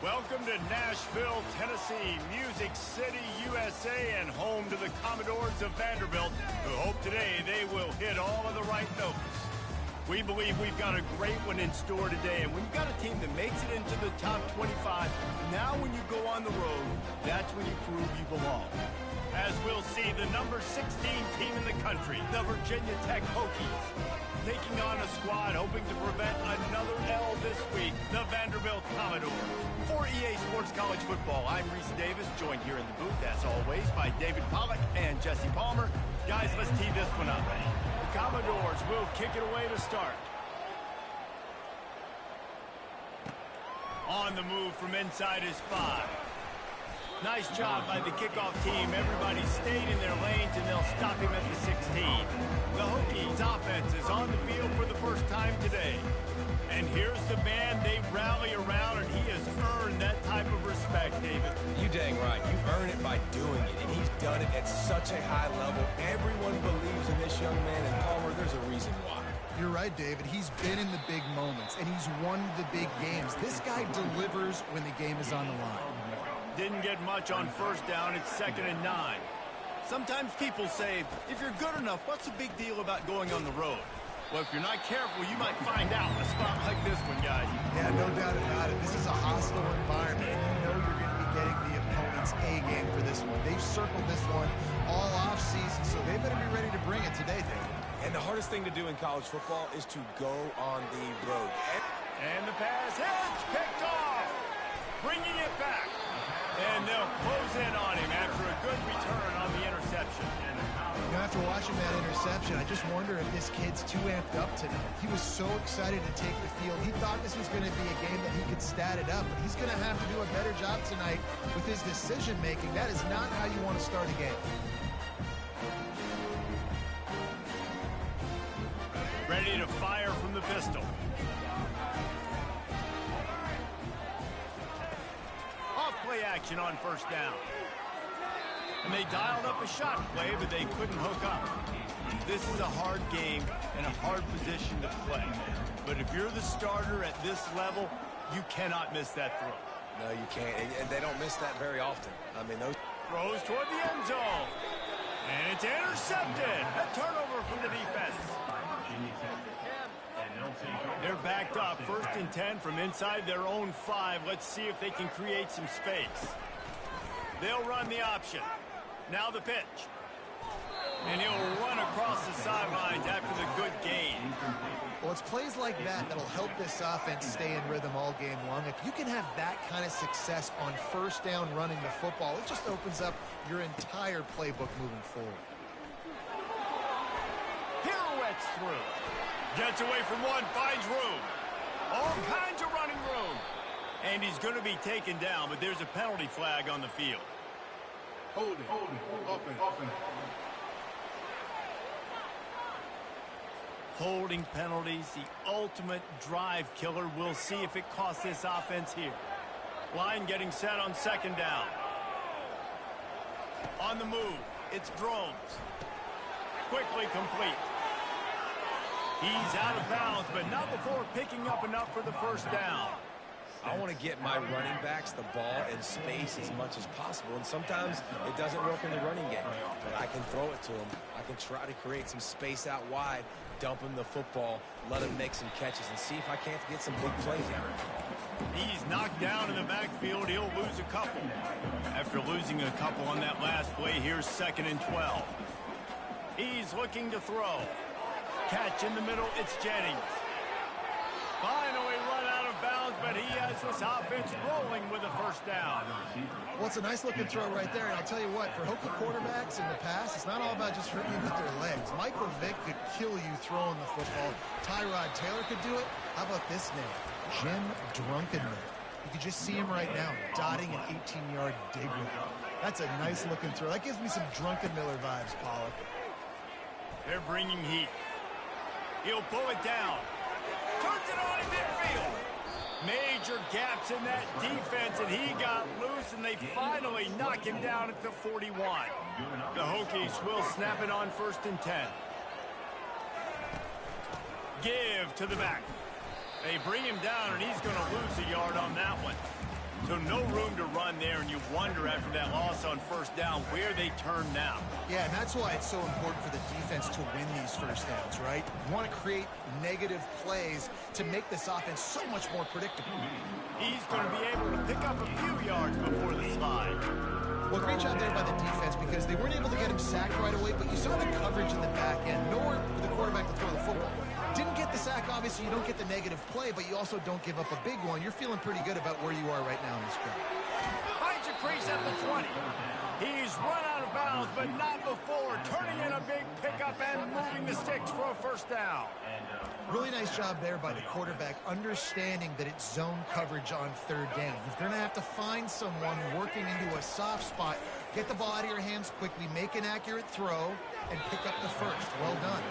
Welcome to Nashville, Tennessee, Music City, USA, and home to the Commodores of Vanderbilt, who hope today they will hit all of the right notes. We believe we've got a great one in store today, and when you've got a team that makes it into the top 25, now when you go on the road, that's when you prove you belong. As we'll see, the number 16 team in the country, the Virginia Tech Hokies, taking on a squad hoping to prevent another L this week, the Vanderbilt Commodores. For EA Sports College Football, I'm Reese Davis, joined here in the booth, as always, by David Pollack and Jesse Palmer. Guys, let's tee this one up. The Commodores will kick it away to start. On the move from inside is 5. Nice job by the kickoff team. Everybody stayed in their lanes, and they'll stop him at the 16. The Hokies offense is on the field for the first time today. And here's the man they rally around, and he has earned that type of respect, David. You dang right. You earn it by doing it, and he's done it at such a high level. Everyone believes in this young man, and Palmer, there's a reason why. You're right, David. He's been in the big moments, and he's won the big games. This guy delivers when the game is on the line. Didn't get much on first down. It's 2nd and 9. Sometimes people say, if you're good enough, what's the big deal about going on the road? Well, if you're not careful, you might find out in a spot like this one, guys. Yeah, no doubt about it. This is a hostile environment, and you know you're going to be getting the opponent's A game for this one. They've circled this one all offseason, so they better be ready to bring it today, David. And the hardest thing to do in college football is to go on the road. And the pass hits, picked off, bringing it back. And they'll close in on him after a good return on the interception. You know, after watching that interception, I just wonder if this kid's too amped up tonight. He was so excited to take the field. He thought this was going to be a game that he could stat it up, but he's going to have to do a better job tonight with his decision-making. That is not how you want to start a game. Ready to fire from the pistol. Off-play action on first down. And they dialed up a shot play, but they couldn't hook up. This is a hard game and a hard position to play. But if you're the starter at this level, you cannot miss that throw. No, you can't. And they don't miss that very often. I mean, those throws toward the end zone. And it's intercepted. A turnover from the defense. They're backed up. 1st and 10 from inside their own 5. Let's see if they can create some space. They'll run the option. Now the pitch. And he'll run across the sidelines after the good gain. Well, it's plays like that that'll help this offense stay in rhythm all game long. If you can have that kind of success on first down running the football, it just opens up your entire playbook moving forward. Pirouettes through. Gets away from one, finds room. All kinds of running room. And he's going to be taken down, but there's a penalty flag on the field. Holding, offense. Holding penalties, the ultimate drive killer. We'll see if it costs this offense here. Line getting set on 2nd down. On the move, it's Drones. Quickly complete. He's out of bounds, but not before picking up enough for the first down. I want to get my running backs the ball in space as much as possible, and sometimes it doesn't work in the running game. But I can throw it to them. I can try to create some space out wide, dump him the football, let him make some catches, and see if I can't get some big plays out. He's knocked down in the backfield. He'll lose a couple. After losing a couple on that last play, here's 2nd and 12. He's looking to throw. Catch in the middle, it's Jennings. Finally run out of bounds, but he has this offense rolling with a first down. Well, it's a nice-looking throw right there, and I'll tell you what, for Hokie quarterbacks in the past, it's not all about just hitting with their legs. Michael Vick could kill you throwing the football. Tyrod Taylor could do it. How about this name? Jim Drunkenmiller. You can just see him right now, dotting an 18-yard dig route. That's a nice-looking throw. That gives me some Drunkenmiller vibes, Pollack. They're bringing heat. He'll pull it down. Turns it on in midfield. Major gaps in that defense, and he got loose, and they finally knock him down at the 41. The Hokies will snap it on 1st and 10. Give to the back. They bring him down, and he's going to lose a yard on that one. So no room to run there, and you wonder after that loss on first down where they turn now. Yeah, and that's why it's so important for the defense to win these first downs, right? You want to create negative plays to make this offense so much more predictable. He's going to be able to pick up a few yards before the slide. Well, great job there by the defense because they weren't able to get him sacked right away, but you saw the coverage in the back end. Nowhere for the quarterback to throw the football. Didn't get the sack, obviously. You don't get the negative play, but you also don't give up a big one. You're feeling pretty good about where you are right now in this drive. Finds a crease at the 20. He's run out of bounds, but not before. Turning in a big pickup and moving the sticks for a first down. Really nice job there by the quarterback, understanding that it's zone coverage on third down. You're going to have to find someone working into a soft spot, get the ball out of your hands quickly, make an accurate throw, and pick up the first. Well done.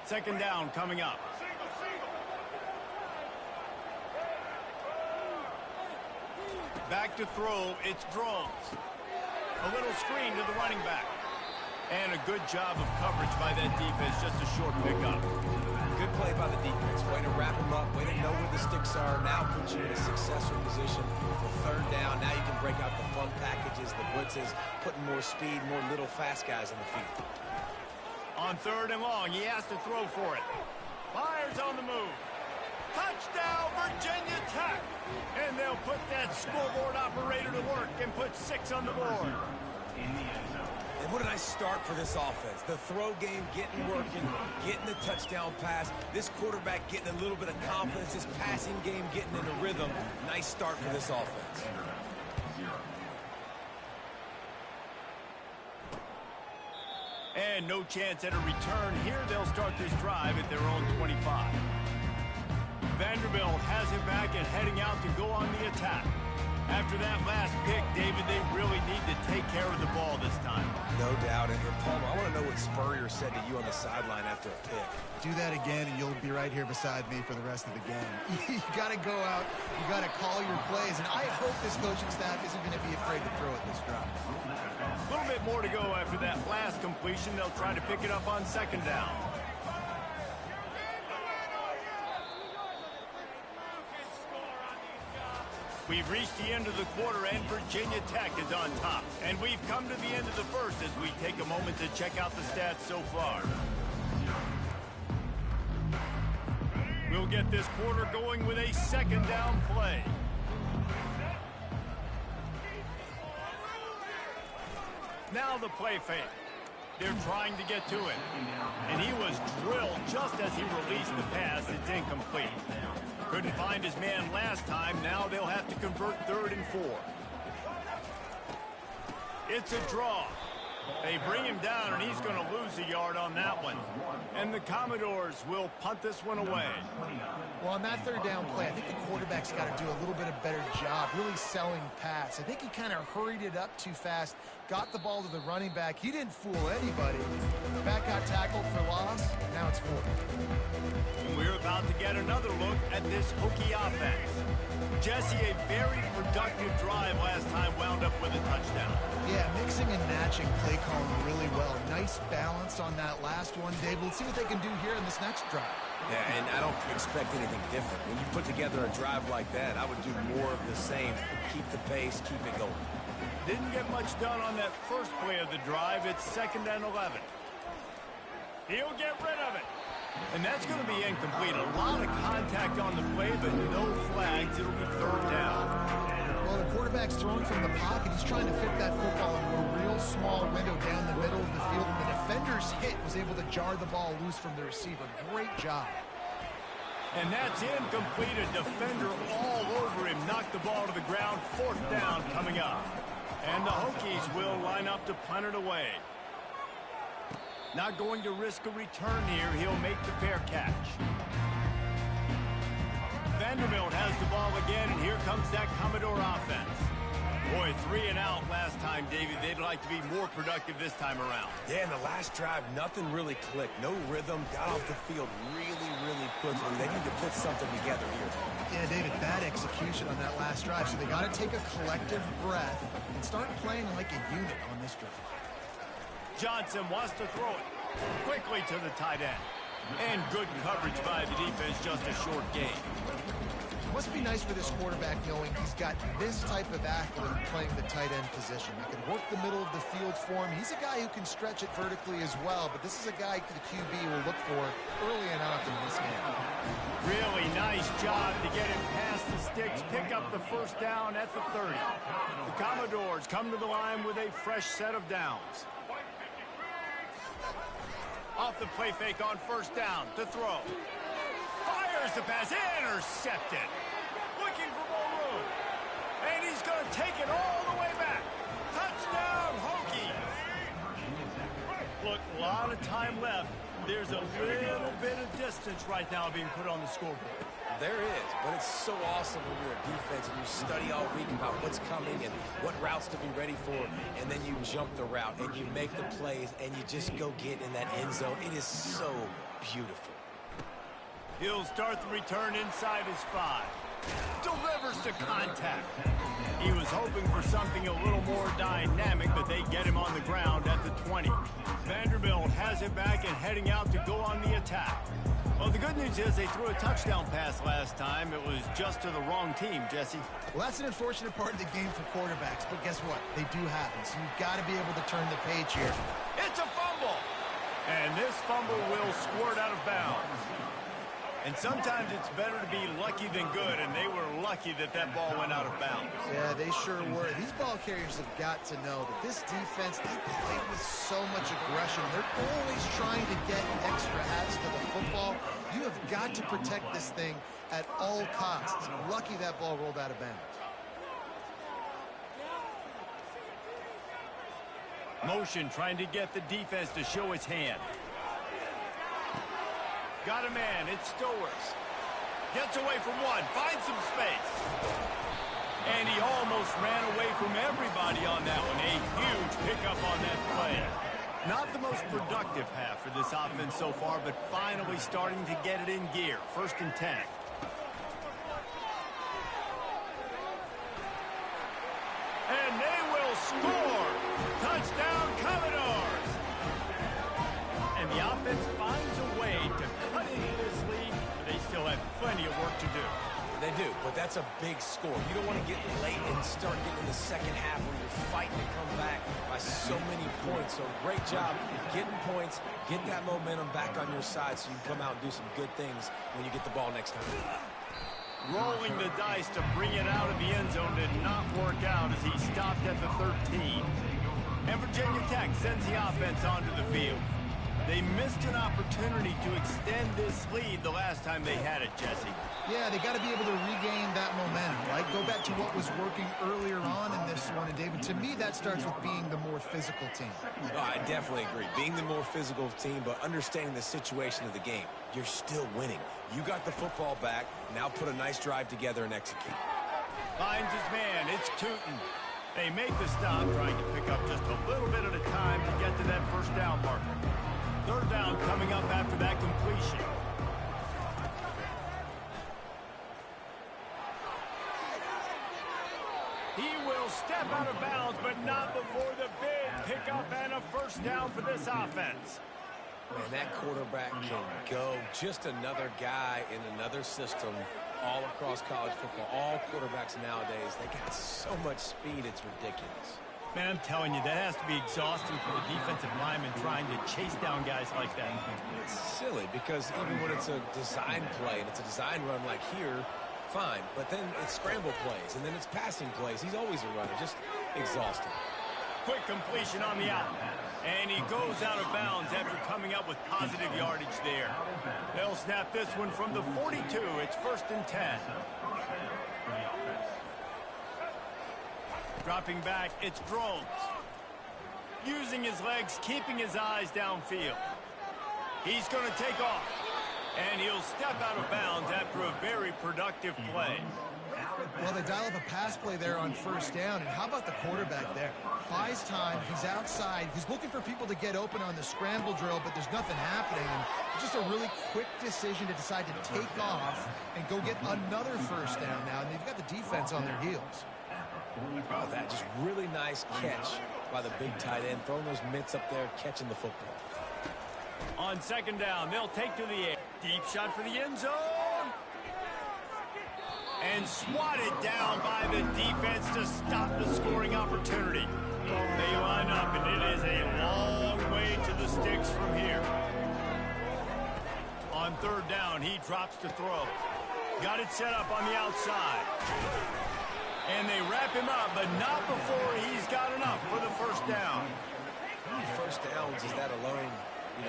Second down coming up. Back to throw, it's Drones. A little screen to the running back. And a good job of coverage by that defense, just a short pickup. Good play by the defense. Way to wrap them up, way to know where the sticks are. Now puts you in a successful position for third down. Now you can break out the fun packages, the blitzes, putting more speed, more little fast guys in the field. On third and long, he has to throw for it. Myers on the move. Touchdown, Virginia Tech. And they'll put that scoreboard operator to work and put 6 on the board. And what a nice start for this offense. The throw game getting working, getting the touchdown pass. This quarterback getting a little bit of confidence. This passing game getting in a rhythm. Nice start for this offense. And no chance at a return here. They'll start this drive at their own 25. Vanderbilt has it back and heading out to go on the attack. After that last pick, David, they really need to take care of the ball this time. No doubt. And Palmer, I want to know what Spurrier said to you on the sideline after a pick. Do that again, and you'll be right here beside me for the rest of the game. You got to go out. You got to call your plays. And I hope this coaching staff isn't going to be afraid to throw at this drive. A little bit more to go after that last completion. They'll try to pick it up on second down. We've reached the end of the quarter, and Virginia Tech is on top. And we've come to the end of the first as we take a moment to check out the stats so far. We'll get this quarter going with a second down play. Now the play fake. They're trying to get to it. And he was drilled just as he released the pass. It's incomplete. Couldn't find his man last time. Now they'll have to convert 3rd and 4. It's a draw. They bring him down, and he's going to lose a yard on that one. And the Commodores will punt this one away. Well, on that third down play, I think the quarterback's got to do a little bit of better job really selling pass. I think he kind of hurried it up too fast, got the ball to the running back. He didn't fool anybody. Back got tackled for loss. Now it's 4th. And we're about to get another look at this Hokie offense. Jesse, a very productive drive last time, wound up with a touchdown. Yeah, mixing and matching play calling really well. Nice balance on that last one, Dave. Let's see what they can do here in this next drive. Yeah, and I don't expect anything different. When you put together a drive like that, I would do more of the same. Keep the pace, keep it going. Didn't get much done on that first play of the drive. It's 2nd and 11. He'll get rid of it. And that's going to be incomplete. A lot of contact on the play, but no flags. It'll be 3rd down. Well, the quarterback's throwing from the pocket. He's trying to fit that football into a real small window down the middle of the field. And the defender's hit was able to jar the ball loose from the receiver. Great job. And that's incomplete. A defender all over him. Knocked the ball to the ground. 4th down coming up. And the Hokies will line up to punt it away. Not going to risk a return here. He'll make the fair catch. Vanderbilt has the ball again, and here comes that Commodore offense. Boy, 3 and out last time, David. They'd like to be more productive this time around. Yeah, in the last drive, nothing really clicked. No rhythm. Got off the field really quickly. They need to put something together here. Yeah, David, bad execution on that last drive. So they got to take a collective breath and start playing like a unit on this drive. Johnson wants to throw it quickly to the tight end. And good coverage by the defense, just a short gain. Must be nice for this quarterback knowing he's got this type of athlete playing the tight end position. He can work the middle of the field for him. He's a guy who can stretch it vertically as well, but this is a guy the QB will look for early and often in this game. Really nice job to get him past the sticks, pick up the first down at the 30. The Commodores come to the line with a fresh set of downs. Off the play fake on first down to throw. Fires the pass, intercepted. Looking for more room. And he's going to take it all the way back. Touchdown, Hokies. Look, a lot of time left. There's a little bit of distance right now being put on the scoreboard. There is, but it's so awesome when you're a defense and you study all week about what's coming and what routes to be ready for, and then you jump the route and you make the plays and you just go get in that end zone. It is so beautiful. He'll start the return inside his 5. Delivers to contact. He was hoping for something a little more dynamic, but they get him on the ground at the 20. Vanderbilt has it back and heading out to go on the attack. Well, the good news is they threw a touchdown pass last time. It was just to the wrong team, Jesse. Well, that's an unfortunate part of the game for quarterbacks, but guess what? They do happen, so you've got to be able to turn the page here. It's a fumble! And this fumble will squirt out of bounds. And sometimes it's better to be lucky than good, and they were lucky that that ball went out of bounds. Yeah, they sure were. These ball carriers have got to know that this defense, they play with so much aggression. They're always trying to get extra hats to the football. You have got to protect this thing at all costs. Lucky that ball rolled out of bounds. Motion trying to get the defense to show its hand. Got a man, it's Stowers. Gets away from one, finds some space. And he almost ran away from everybody on that one. A huge pickup on that play. Not the most productive half for this offense so far, but finally starting to get it in gear. 1st and 10. And they will score. Touchdown, Commodores. And the offense finds a way to cut into this lead, but they still have plenty of work to do. They do, but that's a big score. You don't want to get late and start getting in the second half where you're fighting to come back by so many points. So great job getting points, get that momentum back on your side so you can come out and do some good things when you get the ball next time. Rolling the dice to bring it out of the end zone did not work out as he stopped at the 13. And Virginia Tech sends the offense onto the field. They missed an opportunity to extend this lead the last time they had it, Jesse. Yeah, they got to be able to regain that momentum, right? Go back to what was working earlier on in this one. And, David, to me, that starts with being the more physical team. Oh, I definitely agree. Being the more physical team, but understanding the situation of the game. You're still winning. You got the football back. Now put a nice drive together and execute. Finds his man. It's Tootin. They make the stop, trying to pick up just a little bit at a time to get to that first down marker. 3rd down coming up after that completion. He will step out of bounds, but not before the big pickup and a first down for this offense. Man, that quarterback can go. Just another guy in another system all across college football. All quarterbacks nowadays, they got so much speed, it's ridiculous. Man, I'm telling you, that has to be exhausting for the defensive lineman trying to chase down guys like that. It's silly because even when it's a design play and it's a design run like here, fine. But then it's scramble plays and then it's passing plays. He's always a runner, just exhausting. Quick completion on the out. And he goes out of bounds after coming up with positive yardage there. They'll snap this one from the 42. It's 1st and 10. Dropping back, it's Drones. Using his legs, keeping his eyes downfield. He's going to take off. And he'll step out of bounds after a very productive play. Well, they dial up a pass play there on 1st down, and how about the quarterback there? Buys time, he's outside, he's looking for people to get open on the scramble drill, but there's nothing happening. And just a really quick decision to decide to take off and go get another 1st down now, and they've got the defense on their heels. Oh, that just really nice catch by the big tight end, throwing those mitts up there, catching the football. On second down, they'll take to the air. Deep shot for the end zone. And swatted down by the defense to stop the scoring opportunity. They line up, and it is a long way to the sticks from here. On third down, he drops to throw. Got it set up on the outside. And they wrap him up, but not before he's got enough for the first down. First downs is that alone,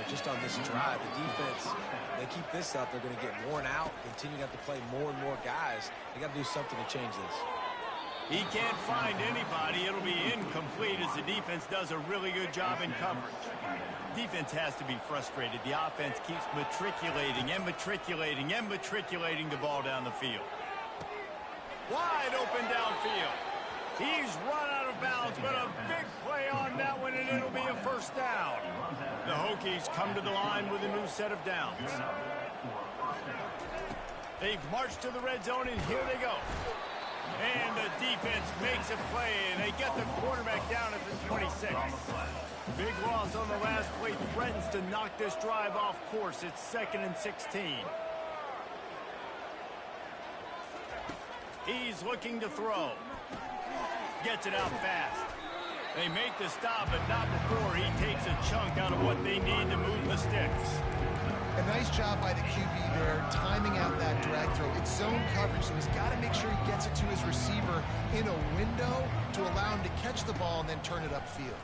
just on this drive. The defense, they keep this up, they're going to get worn out, continue to have to play more and more guys. They got to do something to change this. He can't find anybody. It'll be incomplete as the defense does a really good job in coverage. Defense has to be frustrated. The offense keeps matriculating and matriculating and matriculating the ball down the field. Wide open downfield. He's run out of bounds, but a big play on that one, and it'll be a first down. The Hokies come to the line with a new set of downs. They've marched to the red zone, and here they go. And the defense makes a play, and they get the quarterback down at the 26. Big loss on the last play threatens to knock this drive off course. It's 2nd and 16. He's looking to throw. Gets it out fast. They make the stop, but not before he takes a chunk out of what they need to move the sticks. A nice job by the QB there, timing out that drag throw. It's zone coverage, so he's got to make sure he gets it to his receiver in a window to allow him to catch the ball and then turn it upfield.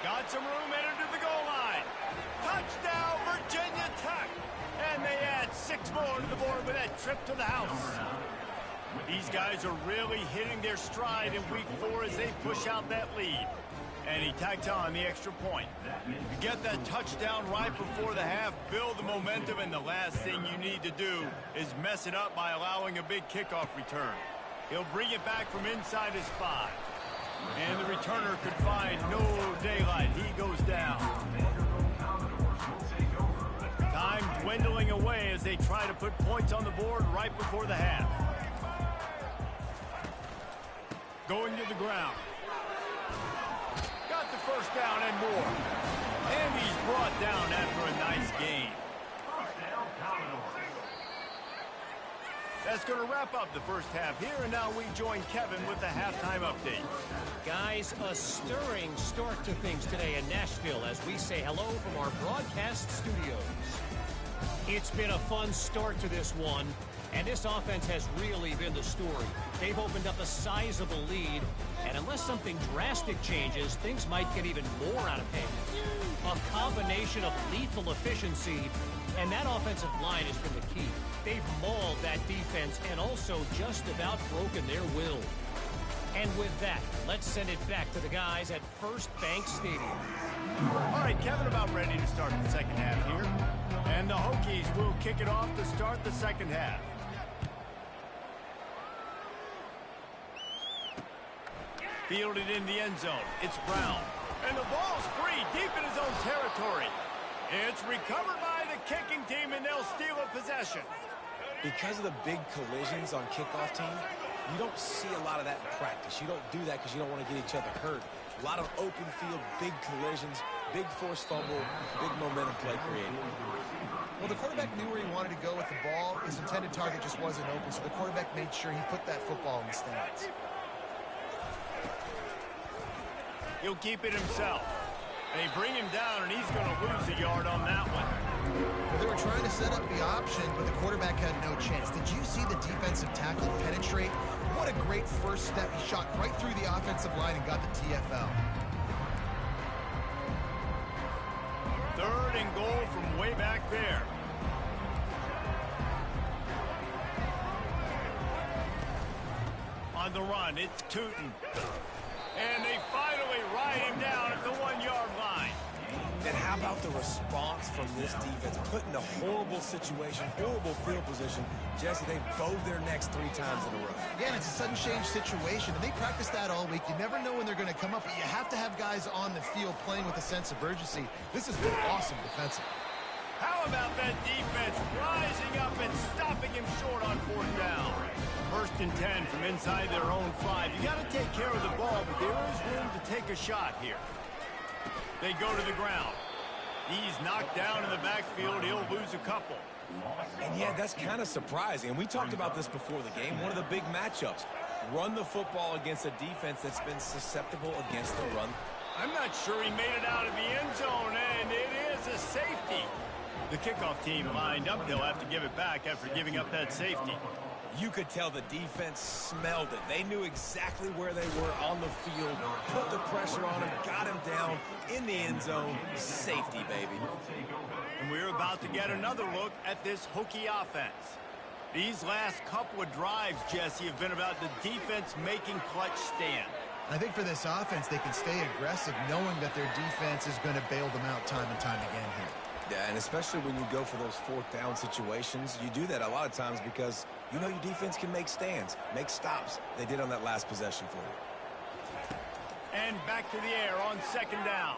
Got some room, entered to the goal line. Touchdown, Virginia Tech. And they add 6 more to the board with that trip to the house. These guys are really hitting their stride in week 4 as they push out that lead. And he tags on the extra point. You get that touchdown right before the half, build the momentum, and the last thing you need to do is mess it up by allowing a big kickoff return. He'll bring it back from inside his 5. And the returner could find no daylight. He goes down. Time dwindling away as they try to put points on the board right before the half. Going to the ground. Got the first down and more. And he's brought down after a nice gain. That's going to wrap up the first half here, and now we join Kevin with the halftime update. Guys, a stirring start to things today in Nashville as we say hello from our broadcast studios. It's been a fun start to this one, and this offense has really been the story. They've opened up a sizable lead, and unless something drastic changes, things might get even more out of hand. A combination of lethal efficiency, and that offensive line has been the key. They've mauled that defense and also just about broken their will. And with that, let's send it back to the guys at First Bank Stadium. All right, Kevin, about ready to start the second half here. And the Hokies will kick it off to start the second half. Fielded in the end zone. It's Brown. And the ball's free deep in his own territory. It's recovered by the kicking team, and they'll steal a possession. Because of the big collisions on kickoff team, you don't see a lot of that in practice. You don't do that because you don't want to get each other hurt. A lot of open field, big collisions, big forced fumble, big momentum play created. Well, the quarterback knew where he wanted to go with the ball. His intended target just wasn't open, so the quarterback made sure he put that football in the stands. He'll keep it himself. They bring him down, and he's going to lose a yard on that one. Well, they were trying to set up the option, but the quarterback had no chance. Did you see the defensive tackle penetrate? What a great first step. He shot right through the offensive line and got the TFL. 3rd and goal from way back there. On the run, it's Tootin. And they finally ride him down at the 1-yard line. And how about the response from this defense? Put in a horrible situation, horrible field position. Jesse, they bowed their necks 3 times in a row. Yeah, and it's a sudden change situation, and they practice that all week. You never know when they're going to come up, but you have to have guys on the field playing with a sense of urgency. This has been awesome defensively. How about that defense rising up and stopping him short on 4th down? 1st and 10 from inside their own 5. You got to take care of the ball, but there is room to take a shot here. They go to the ground. He's knocked down in the backfield. He'll lose a couple. And yeah, that's kind of surprising. And we talked about this before the game. One of the big matchups. Run the football against a defense that's been susceptible against the run. I'm not sure he made it out of the end zone, and it is a safety. The kickoff team lined up. They'll have to give it back after giving up that safety. You could tell the defense smelled it. They knew exactly where they were on the field, put the pressure on him, got him down in the end zone. Safety, baby. And we're about to get another look at this Hokie offense. These last couple of drives, Jesse, have been about the defense making clutch stand. I think for this offense, they can stay aggressive knowing that their defense is going to bail them out time and time again here. Yeah, and especially when you go for those 4th down situations, you do that a lot of times because you know your defense can make stands, make stops. They did on that last possession for you. And back to the air on 2nd down.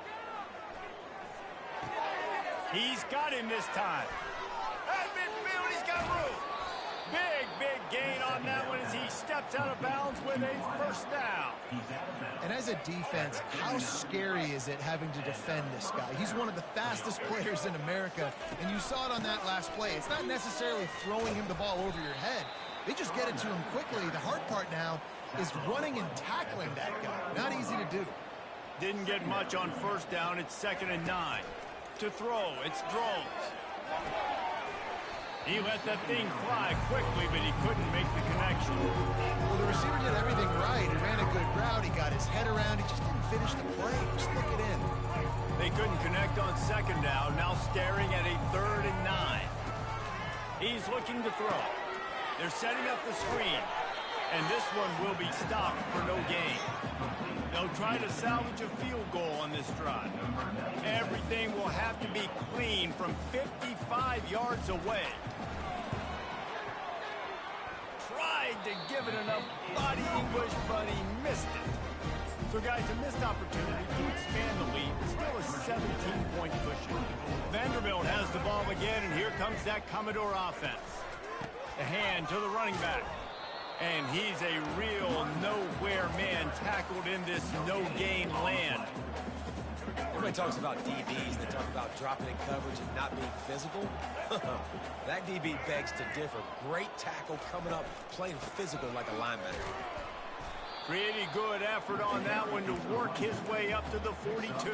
He's got him this time. At midfield, he's got room. Big gain on that one as he steps out of bounds with a 1st down. And as a defense, how scary is it having to defend this guy? He's one of the fastest players in America, and you saw it on that last play. It's not necessarily throwing him the ball over your head. They just get it to him quickly. The hard part now is running and tackling that guy. Not easy to do. Didn't get much on 1st down. It's 2nd and 9. To throw, it's Drones. He let that thing fly quickly, but he couldn't make the connection. Well, the receiver did everything right. He ran a good route. He got his head around. He just didn't finish the play. Just look it in. They couldn't connect on 2nd down. Now staring at a 3rd and 9. He's looking to throw. They're setting up the screen. And this one will be stopped for no gain. They'll try to salvage a field goal on this drive. Everything will have to be clean from 55 yards away. Tried to give it enough body English, but he missed it. So, guys, a missed opportunity to expand the lead. Still a 17-point cushion. Vanderbilt has the ball again, and here comes that Commodore offense. The hand to the running back. And he's a real nowhere man tackled in this no-gain land. Everybody talks about DBs. They talk about dropping in coverage and not being physical. That DB begs to differ. Great tackle coming up, playing physical like a linebacker. Pretty good effort on that one to work his way up to the 42.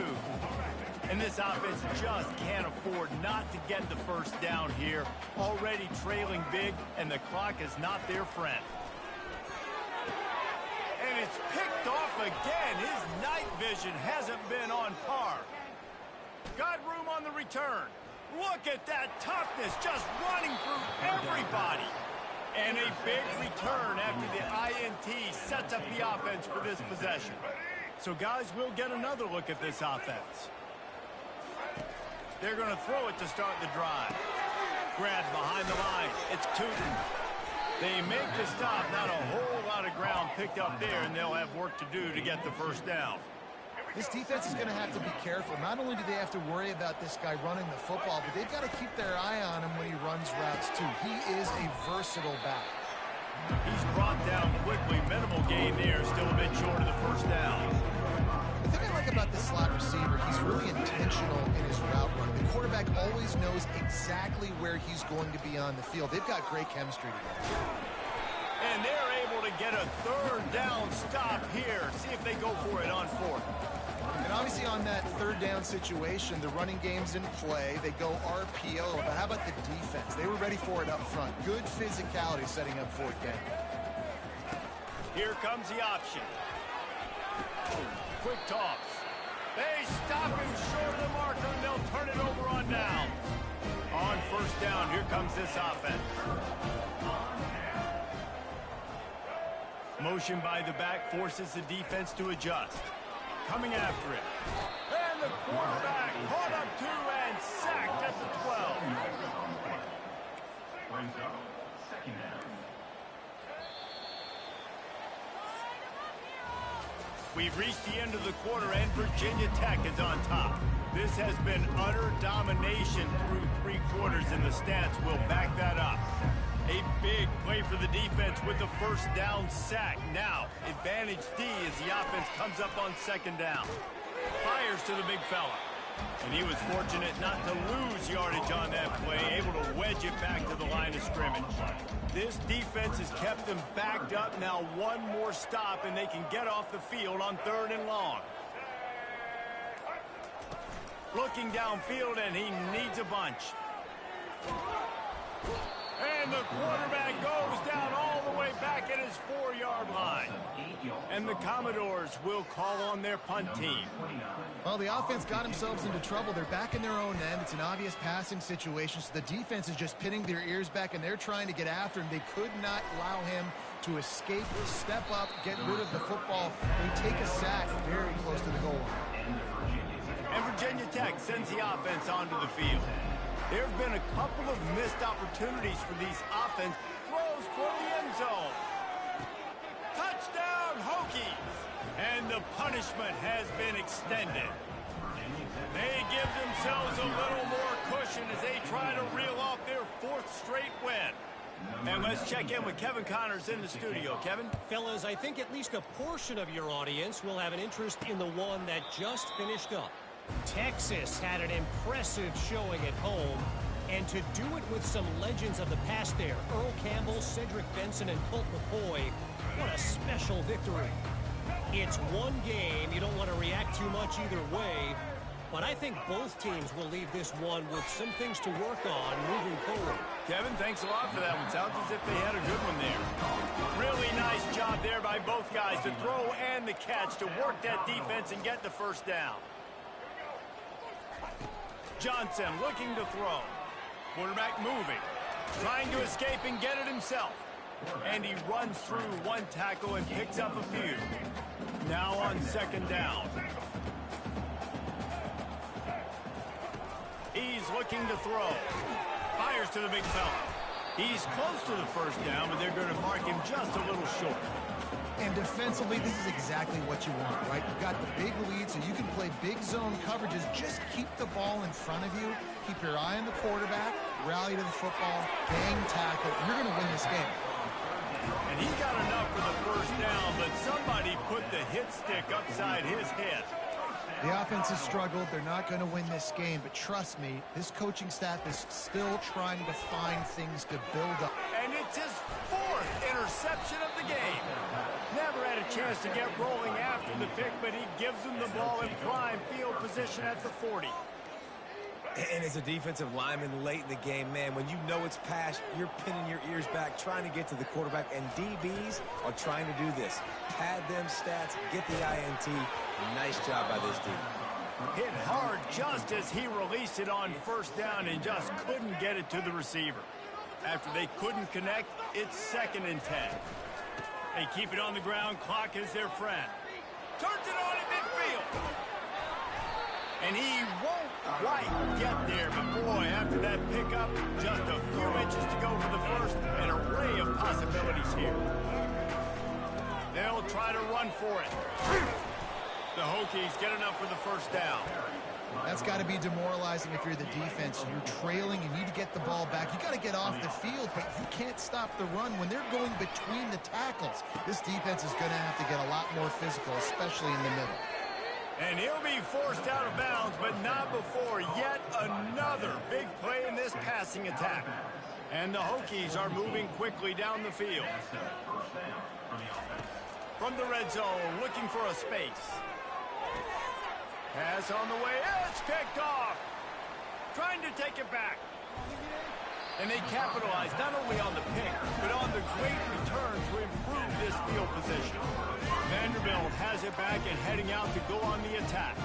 And this offense just can't afford not to get the 1st down here. Already trailing big, and the clock is not their friend. And it's picked off again. His night vision hasn't been on par. Got room on the return. Look at that toughness, just running through everybody. And a big return after the INT sets up the offense for this possession. So, guys, we'll get another look at this offense. They're going to throw it to start the drive. Grabbed behind the line. It's Tootin. They make the stop. Not a whole lot of ground picked up there, and they'll have work to do to get the 1st down. This defense is going to have to be careful. Not only do they have to worry about this guy running the football, but they've got to keep their eye on him when he runs routes, too. He is a versatile back. He's brought down quickly. Minimal gain there. Still a bit short of the 1st down. The thing I like about this slot receiver, he's really intentional in his route run. The quarterback always knows exactly where he's going to be on the field. They've got great chemistry together. And they're able to get a 3rd down stop here. See if they go for it on 4th. And obviously on that 3rd down situation, the running game's in play. They go RPO. But how about the defense? They were ready for it up front. Good physicality setting up 4th down. Here comes the option. Quick toss. They stop him short of the marker, and they'll turn it over on down. On 1st down, here comes this offense. Motion by the back forces the defense to adjust. Coming after it. And the quarterback caught up to and sacked at the 12. Brings up 2nd down. We've reached the end of the quarter, and Virginia Tech is on top. This has been utter domination through 3 quarters, and the stats will back that up. A big play for the defense with the first down sack. Now, advantage D as the offense comes up on 2nd down. Fires to the big fella. And he was fortunate not to lose yardage on that play, able to wedge it back to the line of scrimmage. This defense has kept them backed up. Now one more stop, and they can get off the field on 3rd and long. Looking downfield, and he needs a bunch. And the quarterback goes down all the way back at his 4-yard line. And the Commodores will call on their punt team. Well, the offense got themselves into trouble. They're back in their own end. It's an obvious passing situation, so the defense is just pinning their ears back, and they're trying to get after him. They could not allow him to escape, step up, get rid of the football. They take a sack very close to the goal line. And Virginia Tech sends the offense onto the field. There have been a couple of missed opportunities for these offense. Throws for the end zone. Touchdown, Hokies! And the punishment has been extended. They give themselves a little more cushion as they try to reel off their 4th straight win. And let's check in with Kevin Connors in the studio. Kevin? Fellas, I think at least a portion of your audience will have an interest in the one that just finished up. Texas had an impressive showing at home, and to do it with some legends of the past there, Earl Campbell, Cedric Benson, and Colt McCoy, what a special victory. It's one game. You don't want to react too much either way, but I think both teams will leave this one with some things to work on moving forward. Kevin, thanks a lot for that one. Sounds as if they had a good one there. Really nice job there by both guys to throw and the catch to work that defense and get the first down. Johnson looking to throw. Quarterback moving. Trying to escape and get it himself. And he runs through one tackle and picks up a few. Now on 2nd down. He's looking to throw. Fires to the big fella. He's close to the first down, but they're going to mark him just a little short. And defensively, this is exactly what you want, right? You've got the big lead, so you can play big zone coverages. Just keep the ball in front of you. Keep your eye on the quarterback. Rally to the football. Gang tackle. You're going to win this game. And he got enough for the first down, but somebody put the hit stick upside his head. The offense has struggled. They're not going to win this game, but trust me, this coaching staff is still trying to find things to build up. And it's his 4th interception of the game. Never had a chance to get rolling after the pick, but he gives them the ball in prime field position at the 40. And as a defensive lineman late in the game, man, when you know it's past, you're pinning your ears back, trying to get to the quarterback, and DBs are trying to do this. Pad them stats, get the INT. Nice job by this team. Hit hard just as he released it on first down and just couldn't get it to the receiver. After they couldn't connect, it's 2nd and 10. They keep it on the ground. Clock is their friend. Turns it on in midfield. And he won't quite get there, but boy, after that pickup, just a few inches to go for the first. An array of possibilities here. They'll try to run for it. The Hokies get enough for the first down. That's got to be demoralizing if you're the defense. You're trailing. You need to get the ball back. You got to get off the field, but you can't stop the run when they're going between the tackles. This defense is going to have to get a lot more physical, especially in the middle. And he'll be forced out of bounds, but not before yet another big play in this passing attack. And the Hokies are moving quickly down the field. From the red zone, looking for a space. Pass on the way. It's picked off. Trying to take it back. And they capitalize not only on the pick, but on the great return to improve this field position. Vanderbilt has it back and heading out to go on the attack.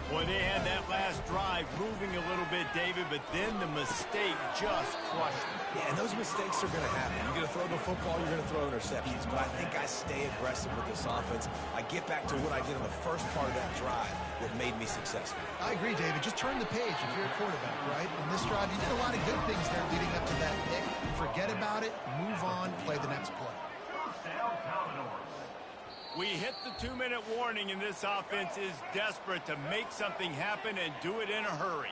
Boy, they had that last drive moving a little bit, David, but then the mistake just crushed them. Yeah, and those mistakes are going to happen. You're going to throw the football, you're going to throw interceptions. But I think I stay aggressive with this offense. I get back to what I did on the first part of that drive that made me successful. I agree, David. Just turn the page if you're a quarterback, right? In this drive, you did a lot of good things there leading up to that pick. Forget about it, move on, play the next play. We hit the 2-minute warning, and this offense is desperate to make something happen and do it in a hurry.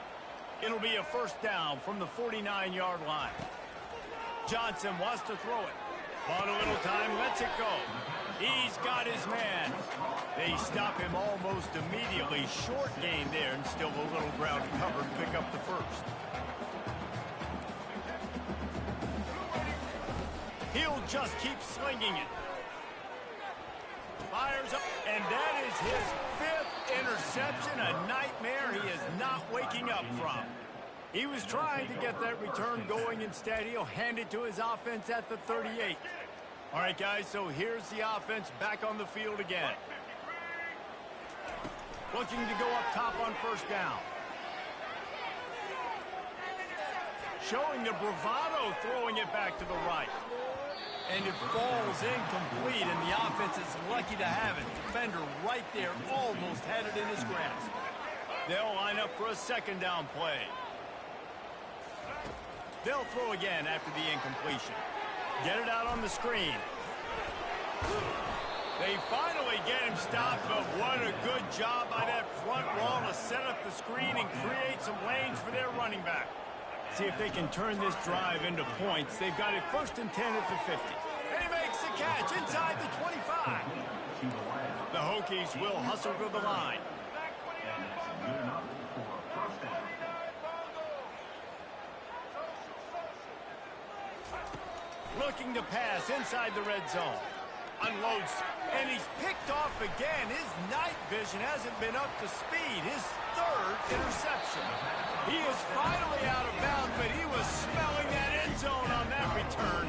It'll be a first down from the 49-yard line. Johnson wants to throw it. Bought a little time, lets it go. He's got his man. They stop him almost immediately. Short gain there, and still a little ground to cover to pick up the first. He'll just keep slinging it. Fires up, and that is his 5th interception, a nightmare he is not waking up from. He was trying to get that return going. Instead, he'll hand it to his offense at the 38. All right, guys, so here's the offense back on the field again. Looking to go up top on first down. Showing the bravado, throwing it back to the right. And it falls incomplete, and the offense is lucky to have it. Defender right there almost had it in his grasp. They'll line up for a second down play. They'll throw again after the incompletion. Get it out on the screen. They finally get him stopped, but what a good job by that front wall to set up the screen and create some lanes for their running back. See if they can turn this drive into points. They've got it 1st and 10 at the 50. And he makes the catch inside the 25. The Hokies will hustle to the line. Looking to pass inside the red zone. Unloads, and he's picked off again. His night vision hasn't been up to speed. His 3rd interception. He is finally out of bounds, but he was smelling that end zone on that return.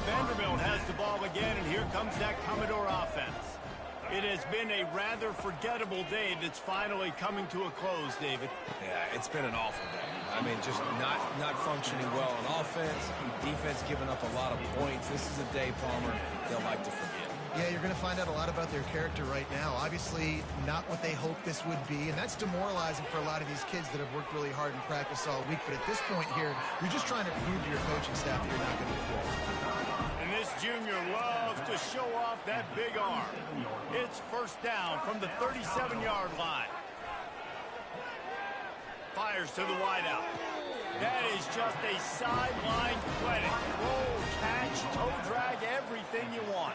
Vanderbilt has the ball again, and here comes that Commodore offense. It has been a rather forgettable day that's finally coming to a close, David. Yeah, it's been an awful day. I mean, just not functioning well on offense. Defense giving up a lot of points. This is a day, Palmer, they'll like to forget. Yeah, you're going to find out a lot about their character right now. Obviously, not what they hoped this would be, and that's demoralizing for a lot of these kids that have worked really hard in practice all week. But at this point here, you're just trying to prove to your coaching staff that you're not going to quit. And this junior loves to show off that big arm. It's first down from the 37-yard line. Fires to the wideout. That is just a sideline credit. Roll, catch, toe drag, everything you want.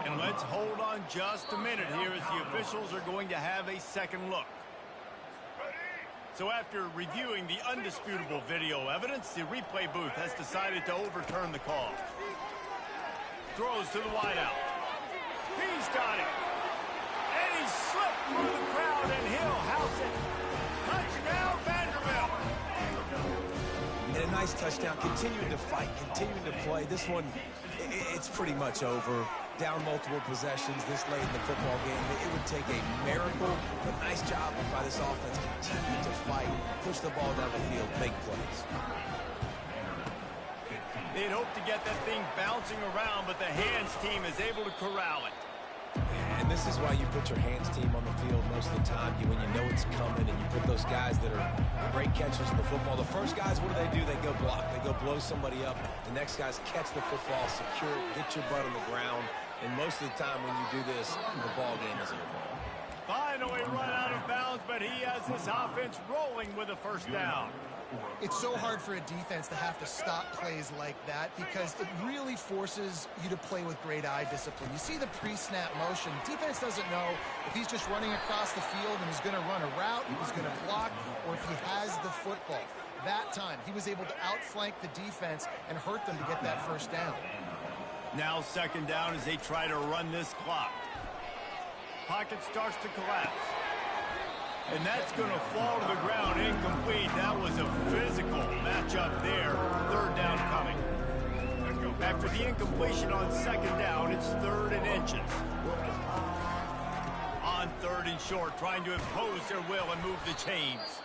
And let's hold on just a minute here as the officials are going to have a second look. So after reviewing the undisputable video evidence, the replay booth has decided to overturn the call. Throws to the wideout. He's got it. And he slipped through the crowd, and he'll house it. Touchdown, Vanderbilt. And a nice touchdown. Continuing to fight, continuing to play. This one, it's pretty much over. Down multiple possessions this late in the football game. It would take a miracle, but nice job by this offense. Continue to fight, push the ball down the field, make plays. They'd hope to get that thing bouncing around, but the hands team is able to corral it. And this is why you put your hands team on the field most of the time, when you know it's coming, and you put those guys that are great catchers in the football. The first guys, what do? They go block. They go blow somebody up. The next guys catch the football, secure it, get your butt on the ground. And most of the time when you do this, the ball game is over. Finally run out of bounds, but he has this offense rolling with a first down. It's so hard for a defense to have to stop plays like that because it really forces you to play with great eye discipline. You see the pre-snap motion. Defense doesn't know if he's just running across the field and he's going to run a route, if he's going to block, or if he has the football. That time, he was able to outflank the defense and hurt them to get that first down. Now second down as they try to run this clock. Pocket starts to collapse. And that's going to fall to the ground incomplete. That was a physical matchup there. Third down coming. After the incompletion on second down, it's 3rd and inches. On 3rd and short, trying to impose their will and move the chains.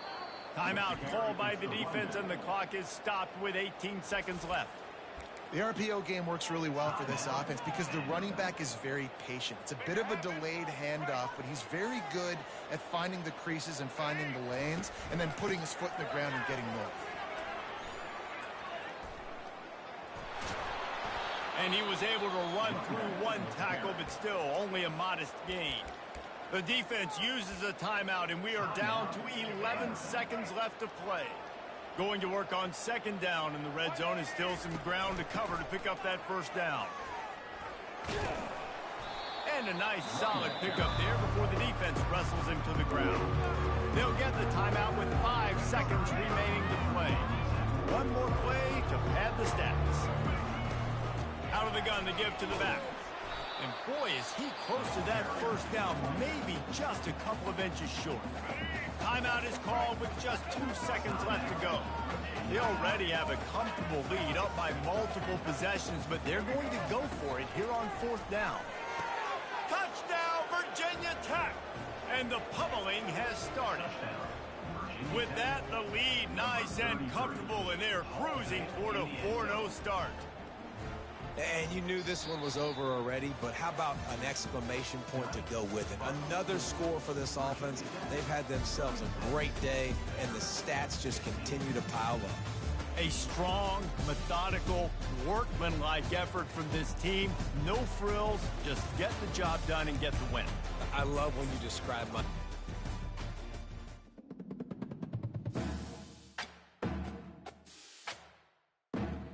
Timeout called by the defense, and the clock is stopped with 18 seconds left. The RPO game works really well for this offense because the running back is very patient. It's a bit of a delayed handoff, but he's very good at finding the creases and finding the lanes and then putting his foot in the ground and getting north. And he was able to run through one tackle, but still only a modest gain. The defense uses a timeout, and we are down to 11 seconds left to play. Going to work on second down, and the red zone is still some ground to cover to pick up that first down. And a nice solid pickup there before the defense wrestles him to the ground. They'll get the timeout with 5 seconds remaining to play. One more play to pad the stats. Out of the gun to give to the back. And boy, is he close to that first down, maybe just a couple of inches short. Timeout is called with just 2 seconds left to go. They already have a comfortable lead up by multiple possessions, but they're going to go for it here on fourth down. Touchdown, Virginia Tech! And the pummeling has started. With that, the lead nice and comfortable, and they're cruising toward a 4-0 start. And you knew this one was over already, but how about an exclamation point to go with it? Another score for this offense. They've had themselves a great day, and the stats just continue to pile up. A strong, methodical, workmanlike effort from this team. No frills, just get the job done and get the win. I love when you describe my